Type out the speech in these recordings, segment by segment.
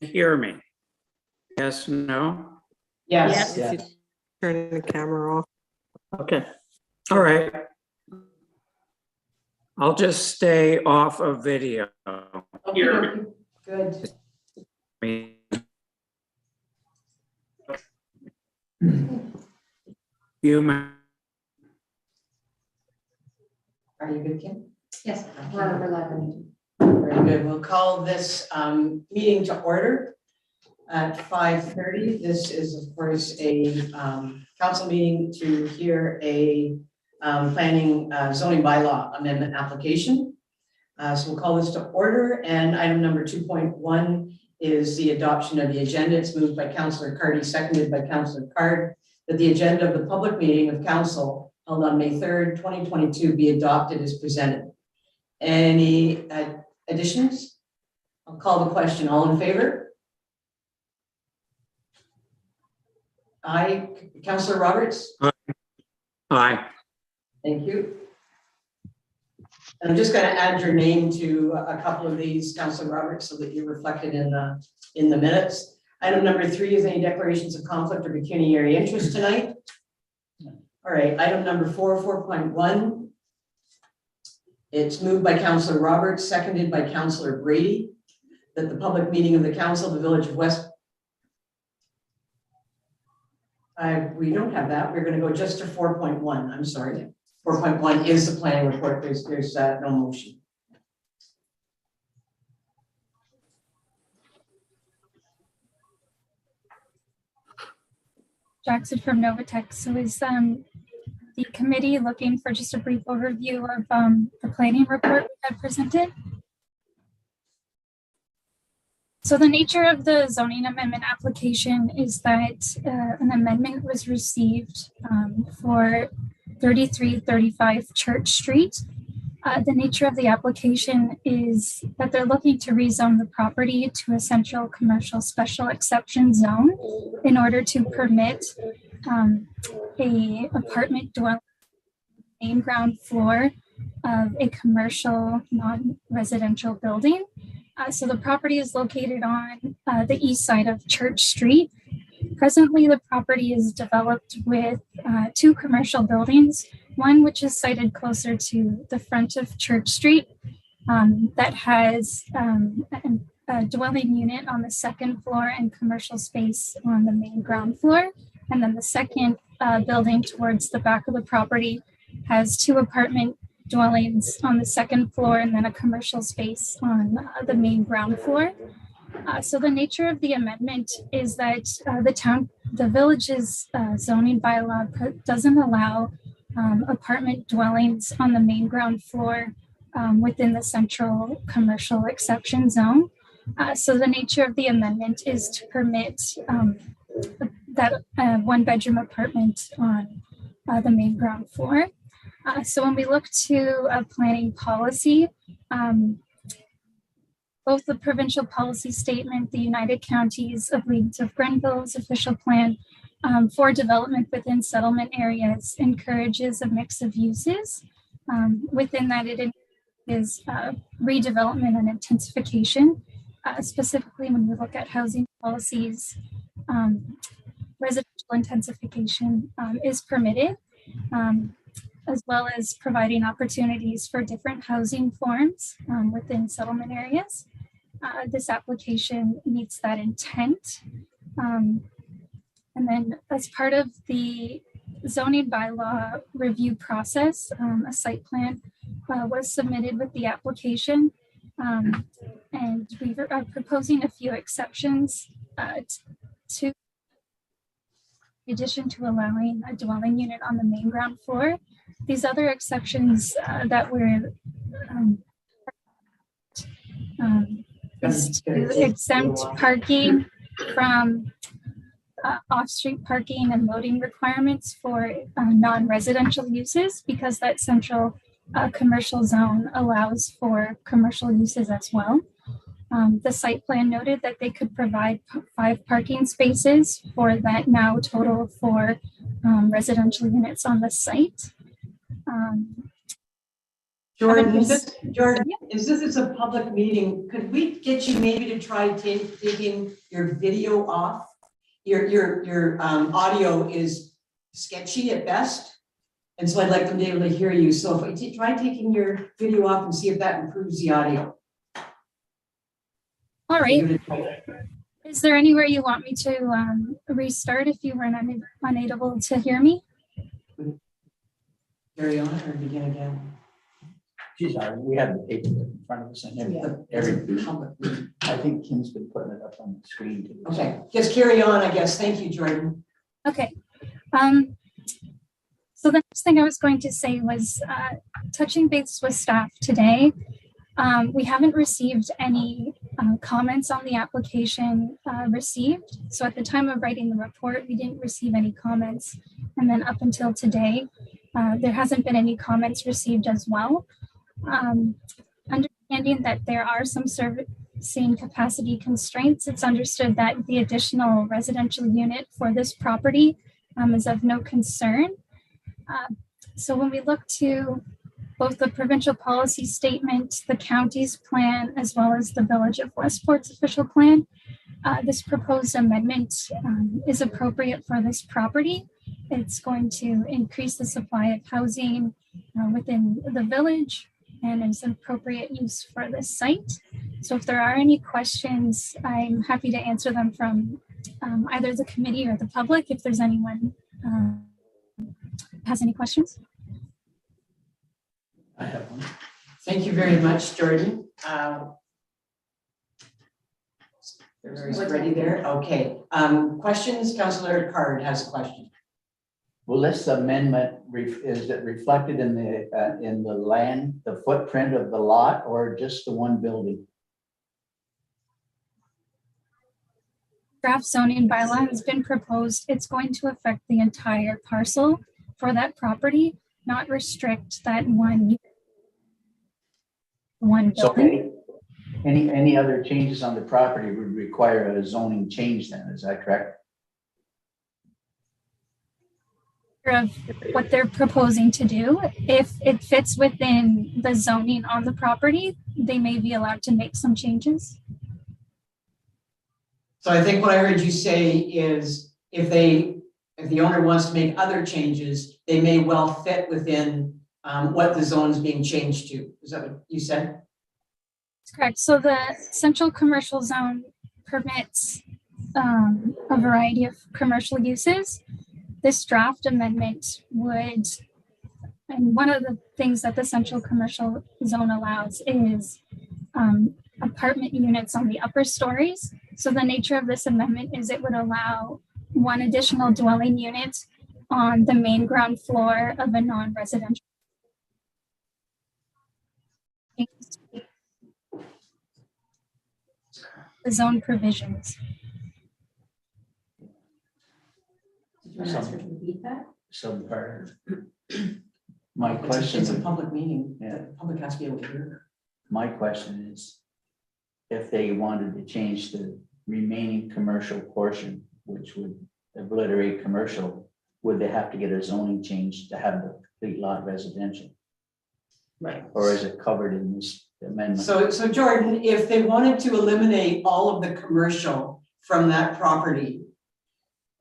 hear me? Yes, no? Yes. If you turn the camera off. Okay, all right. I'll just stay off of video. Okay, good. You may. Are you good, Kim? Yes, we're live on YouTube. Very good. We'll call this meeting to order at 5:30. This is, of course, a council meeting to hear a planning zoning bylaw amendment application. So we'll call this to order, and item number 2.1 is the adoption of the agenda. It's moved by Councillor Cardy, seconded by Councillor Card, that the agenda of the public meeting of council held on May 3rd, 2022 be adopted as presented. Any additions? I'll call the question. All in favor? Aye. Councillor Roberts? Aye. Thank you. And I'm just going to add your name to a couple of these, Councillor Roberts, so that you're reflected in the minutes. Item number 3 is any declarations of conflict or pecuniary interest tonight. All right, item number 4.1. It's moved by Councillor Roberts, seconded by Councillor Brady, that the public meeting of the council of the village of West. We don't have that. We're going to go just to 4.1. I'm sorry. 4.1 is the planning report. There's no motion. Jackson from Novatech. So is the committee looking for just a brief overview of the planning report we had presented? So the nature of the zoning amendment application is that an amendment was received for 3335 Church Street. The nature of the application is that they're looking to rezone the property to a central commercial special exception zone in order to permit a apartment dwelling on the main ground floor of a commercial non-residential building. So the property is located on the east side of Church Street. Presently, the property is developed with 2 commercial buildings, one which is sited closer to the front of Church Street that has a dwelling unit on the 2nd floor and commercial space on the main ground floor. And then the second building towards the back of the property has 2 apartment dwellings on the 2nd floor and then a commercial space on the main ground floor. So the nature of the amendment is that the village's zoning bylaw doesn't allow apartment dwellings on the main ground floor within the central commercial exception zone. So the nature of the amendment is to permit that 1-bedroom apartment on the main ground floor. So when we look to a planning policy, both the provincial policy statement, the United Counties of Leagues of Grenville's official plan for development within settlement areas encourages a mix of uses. Within that, it is redevelopment and intensification. Specifically, when we look at housing policies, residential intensification is permitted, as well as providing opportunities for different housing forms within settlement areas. This application meets that intent. And then as part of the zoning bylaw review process, a site plan was submitted with the application. And we are proposing a few exceptions to, in addition to allowing a dwelling unit on the main ground floor. These other exceptions that we're is to exempt parking from off-street parking and loading requirements for non-residential uses, because that central commercial zone allows for commercial uses as well. The site plan noted that they could provide 5 parking spaces for that now total 4 residential units on the site. Jordan, Yes. is this a public meeting? Could we get you maybe to try taking your video off? Your audio is sketchy at best. And so I'd like them to be able to hear you. So if we try taking your video off and see if that improves the audio. All right. Is there anywhere you want me to restart if you were unable to hear me? Carry on or begin again? Geez, we have the paperwork in front of us and every, Public meeting. I think Kim's been putting it up on the screen too. Okay, just carry on, I guess. Thank you, Jordan. Okay. So the next thing I was going to say was touching base with staff today. We haven't received any comments on the application received. So at the time of writing the report, we didn't receive any comments. And then up until today, there hasn't been any comments received as well. Understanding that there are some servicing capacity constraints, it's understood that the additional residential unit for this property is of no concern. So when we look to both the provincial policy statement, the county's plan, as well as the Village of Westport's official plan, this proposed amendment is appropriate for this property. It's going to increase the supply of housing within the village and is an appropriate use for this site. So if there are any questions, I'm happy to answer them from either the committee or the public if there's anyone has any questions. I have one. Thank you very much, Jordan. Everybody's ready there? Okay. Questions? Councillor Card has a question. Will this amendment, is it reflected in the land, the footprint of the lot, or just the one building? Draft zoning bylaw has been proposed. It's going to affect the entire parcel for that property, not restrict that one So building. any other changes on the property would require a zoning change then, is that correct? Of what they're proposing to do. If it fits within the zoning on the property, they may be allowed to make some changes. So I think what I heard you say is if the owner wants to make other changes, they may well fit within what the zone is being changed to. Is that what you said? That's correct. So the central commercial zone permits a variety of commercial uses. This draft amendment would, and one of the things that the central commercial zone allows is apartment units on the upper stories. So the nature of this amendment is it would allow one additional dwelling unit on the main ground floor of a non-residential. The zone provisions. Did you want to ask her to repeat that? Some part. My It's question, a public meeting. Yeah. The public has to be able to hear. my question is, if they wanted to change the remaining commercial portion, which would obliterate commercial, would they have to get a zoning change to have the complete lot residential? Right. Or is it covered in this amendment? So Jordan, if they wanted to eliminate all of the commercial from that property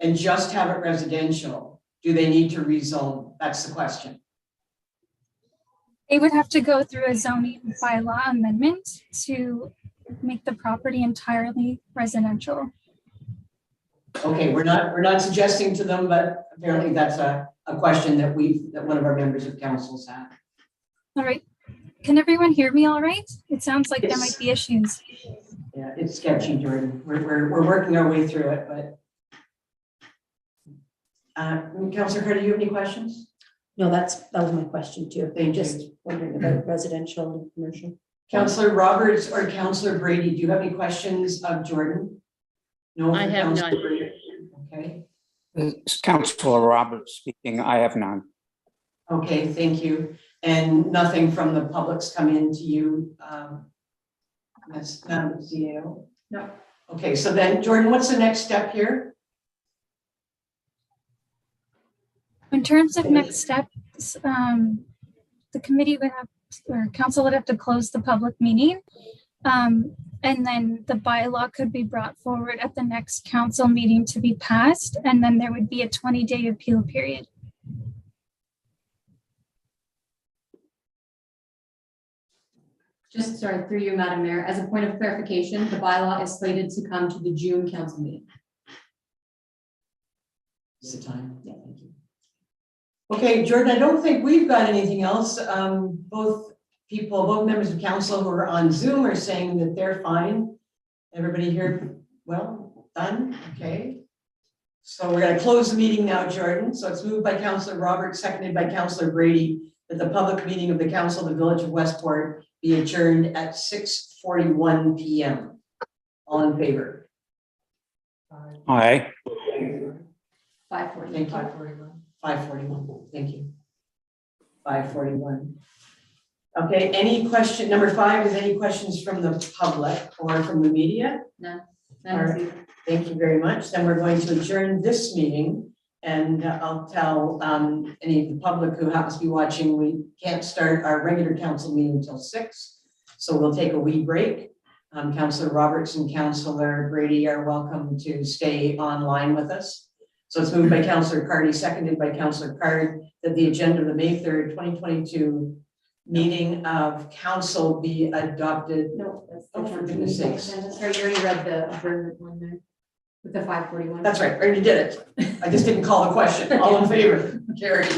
and just have it residential, do they need to rezone? That's the question. They would have to go through a zoning bylaw amendment to make the property entirely residential. Okay, we're not suggesting to them, but apparently that's a question that one of our members of council's had. All right. Can everyone hear me all right? It sounds like there Yes. might be issues. Yeah, it's sketchy, Jordan. We're working our way through it, but. Councilor Carter, do you have any questions? No, that was my question too. Thank you. Just wondering about residential and commercial. Councilor Roberts or Councilor Brady, do you have any questions of Jordan? No. I for have Councilor none. Brady? Okay, It's Councilor Roberts speaking. I have none. okay, thank you. And nothing from the public's come in to you? That's not the CEO? No. Okay, so then Jordan, what's the next step here? In terms of next steps, the committee would have or council would have to close the public meeting. And then the bylaw could be brought forward at the next council meeting to be passed, and then there would be a 20-day appeal period. Just sorry, through you, Madam Mayor, as a point of clarification, the bylaw is slated to come to the June council meeting. Is the time? Yeah, thank you. Okay, Jordan, I don't think we've got anything else. Both members of council who are on Zoom are saying that they're fine. Everybody here, well, done, okay. So we're gonna close the meeting now, Jordan. So it's moved by Councillor Roberts, seconded by Councillor Brady, that the public meeting of the Council of the Village of Westport be adjourned at 6:41 p.m. All in favor? Aye. 5:40. Thank you. 5:41, thank you. 5:41. Okay, any question, number 5, is any questions from the public or from the media? None. All right. Thank you very much. Then we're going to adjourn this meeting. And I'll tell any of the public who happens to be watching, we can't start our regular council meeting until 6. So we'll take a wee break. Councillor Roberts and Councillor Brady are welcome to stay online with us. So it's moved by Councillor Cardy, seconded by Councillor Card, that the agenda of the May 3rd, 2022 meeting of council be adopted. No, that's the Oh, for goodness sakes. Sorry, you already read the adjournment one there with the 5:41. That's right, I already did it. I just didn't call the question. All in favor? Carried.